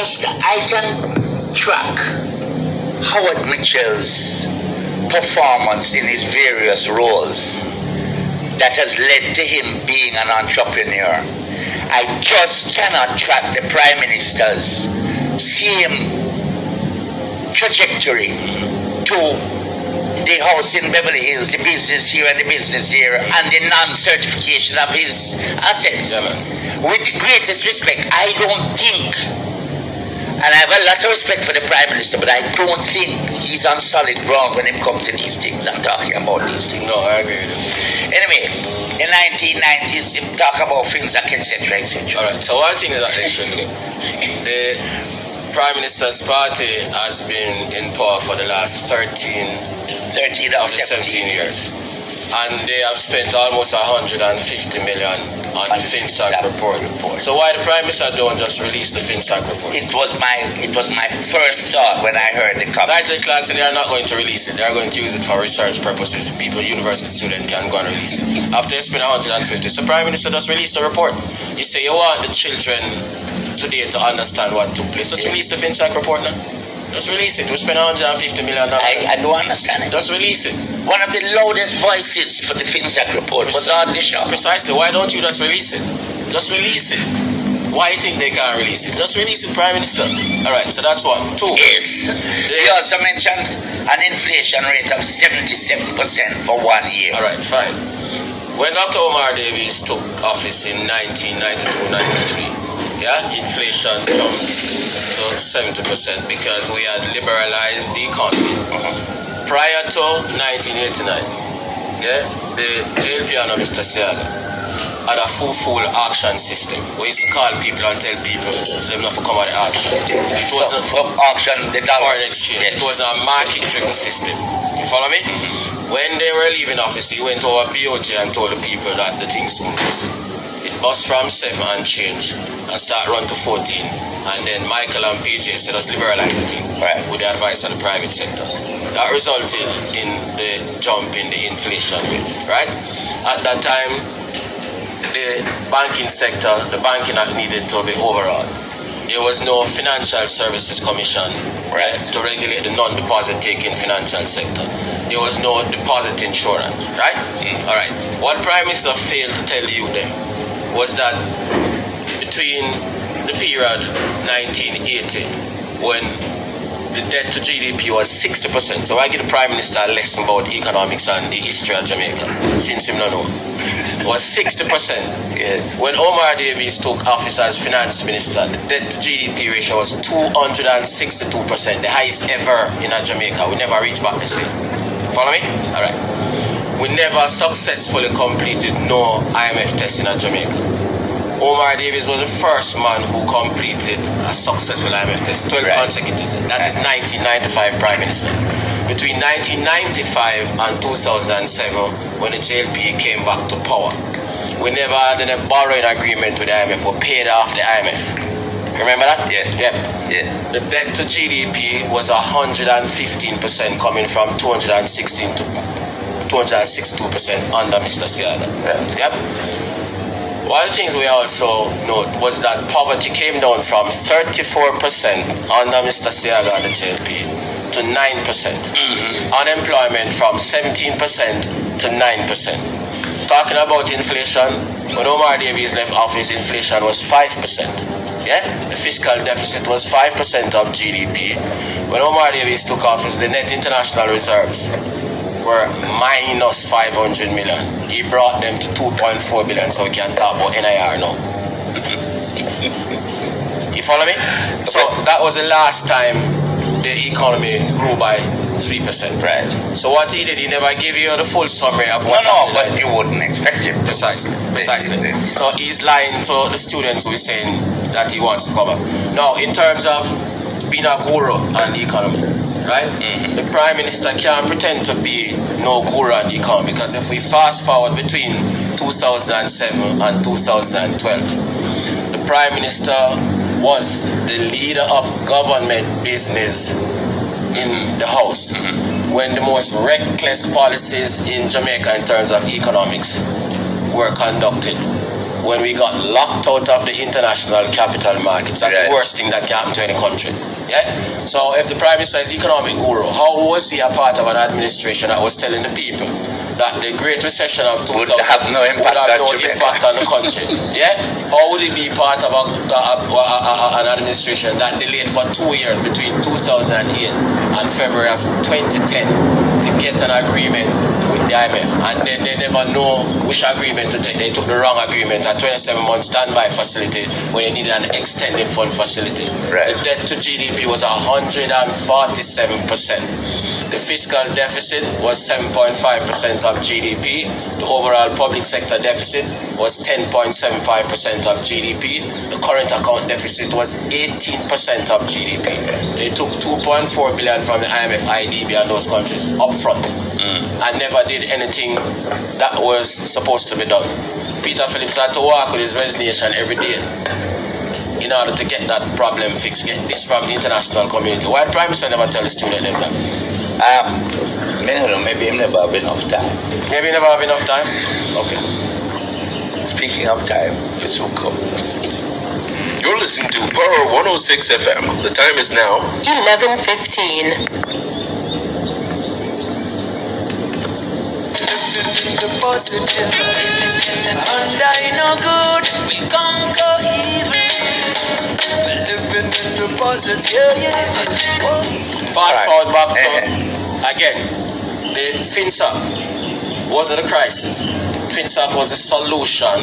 I can track Howard Mitchell's performance in his various roles that has led to him being an entrepreneur. I just cannot track the Prime Minister's same trajectory to the house in Beverly Hills, the business here and the business here, and the non-certification of his assets. With the greatest respect, I don't think, and I have a lot of respect for the Prime Minister, but I don't think he's on solid ground when it comes to these things. I'm talking about these things. No, I agree with you. Anyway, in 1990s, you talk about FINSAC, etc., etc. All right, so one thing is that they should do. The Prime Minister's party has been in power for the last 13 or 17 years. And they have spent almost 150 million on the FINSAC report. So why the Prime Minister don't just release the FINSAC report? It was my first thought when I heard the comment. Nigel Clark said they are not going to release it. They are going to use it for research purposes. People, university students can go and release it. After they spend 150, so Prime Minister just release the report. You say you want the children today to understand what took place. Just release the FINSAC report now. Just release it. We spend $150 million. I don't understand it. Just release it. One of the loudest voices for the FINSAC report was Audley Shaw. Precisely. Why don't you just release it? Just release it. Why you think they can't release it? Just release it, Prime Minister. All right, so that's one. Two. Yes. They also mentioned an inflation rate of 77% for 1 year. All right, fine. When Dr. Omar Davies took office in 1992-93, inflation jumped to 70% because we had liberalized the economy. Prior to 1989, the JLP and Mr. Siaga had a full auction system. We used to call people and tell people so they have to come at the auction. It wasn't auction, the foreign exchange. Yes. It was a market-driven system. You follow me? When they were leaving office, he went over BOJ and told the people that the thing soon was. It bust from 7 and change and start run to 14. And then Michael and PJ said us liberalize the thing with the advice of the private sector. That resulted in the jump in the inflation rate, right? At that time, the banking sector, the banking act needed to be overhauled. There was no Financial Services Commission, to regulate the non-deposit taking financial sector. There was no deposit insurance, right? All right. What Prime Minister failed to tell you then was that between the period 1980, when the debt to GDP was 60%, so I give the Prime Minister a lesson about economics and the history of Jamaica, since him not know, was 60%. When Omar Davies took office as finance minister, the debt to GDP ratio was 262%, the highest ever in Jamaica. We never reached back the same. Follow me? All right. We never successfully completed no IMF test in Jamaica. Omar Davies was the first man who completed a successful IMF test, 12 consecutive. That is 1995 Prime Minister. Between 1995 and 2007, when the JLP came back to power, we never had a borrowing agreement with the IMF. We paid off the IMF. Remember that? Yes. Yep. Yes. The debt to GDP was 115%, coming from 216 to 262% under Mr. Siada. Yep. One of the things we also note was that poverty came down from 34% under Mr. Siaga and the JLP to 9%. Unemployment from 17% to 9%. Talking about inflation, when Omar Davies left office, inflation was 5%. The fiscal deficit was 5% of GDP. When Omar Davies took office, the net international reserves were minus 500 million. He brought them to 2.4 billion, so we can talk about NIR now. You follow me? So that was the last time the economy grew by 3%. Right. So what he did, he never gave you the full summary of what but you wouldn't expect him. Precisely. So he's lying to the students who is saying that he wants to come up. Now, in terms of being a guru on the economy, right? The Prime Minister can't pretend to be no guru on the economy, because if we fast forward between 2007 and 2012, the Prime Minister was the leader of government business in the House when the most reckless policies in Jamaica in terms of economics were conducted. when we got locked out of the international capital markets. That's the worst thing that can happen to any country. Yeah? So if the Prime Minister is economic guru, how was he a part of an administration that was telling the people that the Great Recession of 2000 would have no impact on the country? Yeah? Or would it be part of an administration that delayed for 2 years between 2008 and February of 2010 to get an agreement with the IMF, and then they never know which agreement to take? They took the wrong agreement, a 27-month standby facility when they needed an extended fund facility. Right. The debt to GDP was 147%. The fiscal deficit was 7.5% of GDP. The overall public sector deficit was 10.75% of GDP. The current account deficit was 18% of GDP. They took 2.4 billion from the IMF, IDB, and those countries up front, and never did anything that was supposed to be done. Peter Phillips had to work with his resignation every day in order to get that problem fixed, get this from the international community. Why the Prime Minister never tell the student them that? Maybe he never have enough time. Maybe never have enough time? Okay. Speaking of time, this will come. You're listening to Power 106 FM. The time is now 11:15. The positive and I know good will conquer evil. Living in the positive, Fast forward back to, again, the FINSAC wasn't a crisis. FINSAC was a solution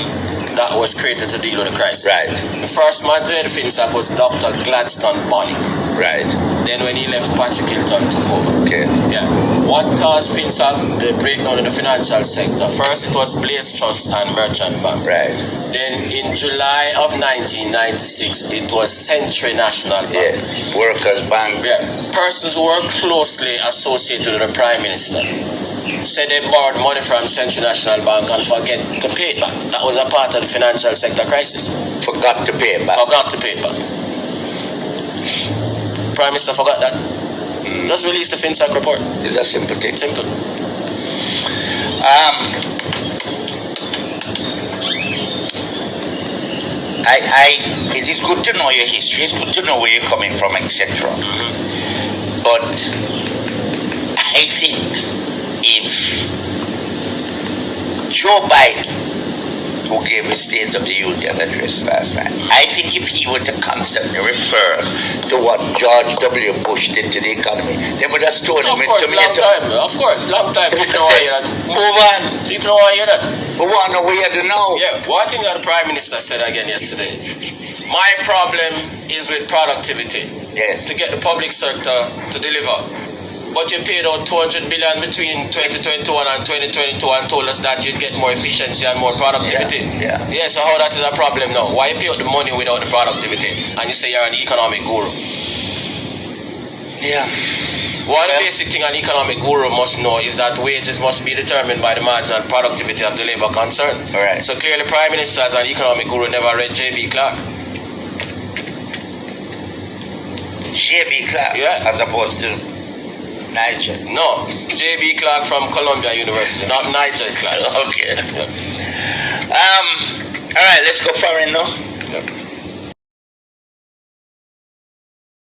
that was created to deal with the crisis. Right. The first man to head FINSAC was Dr. Gladstone Bonny. Right. Then when he left, Patrick Hilton took over. Okay. Yeah. What caused FINSAC the breakdown in the financial sector? First, it was Blaze Trust and Merchant Bank. Right. Then in July of 1996, it was Century National Bank. Yeah. Workers' Bank. Yeah. Persons who were closely associated with the Prime Minister said they borrowed money from Century National Bank and forget to pay it back. That was a part of the financial sector crisis. Forgot to pay it back. Forgot to pay it back. Prime Minister forgot that. Just release the FINSAC report. It's a simple thing. Simple. It is good to know your history. It's good to know where you're coming from, etc. But I think if Joe Biden, who gave a State of the Union address last night, I think if he were to constantly refer to what George W. Bush did to the economy, they would have stolen him Of course, long time. People don't want to hear that. Move on. People don't want to hear that. We want to know where to know. Yeah, one thing that the Prime Minister said again yesterday, my problem is with productivity. Yes. To get the public sector to deliver. But you paid out 200 billion between 2021 and 2022 and told us that you'd get more efficiency and more productivity. Yeah. So how that is a problem now? Why you pay out the money without the productivity? And you say you're an economic guru. Yeah. One basic thing an economic guru must know is that wages must be determined by the marginal productivity of the labour concern. All right. So clearly Prime Minister as an economic guru never read J.B. Clark. J.B. Clark. Yeah. As opposed to Niger. No, J.B. Clark from Columbia University, not Nigel Clark. Okay. All right, let's go foreign now. Yeah.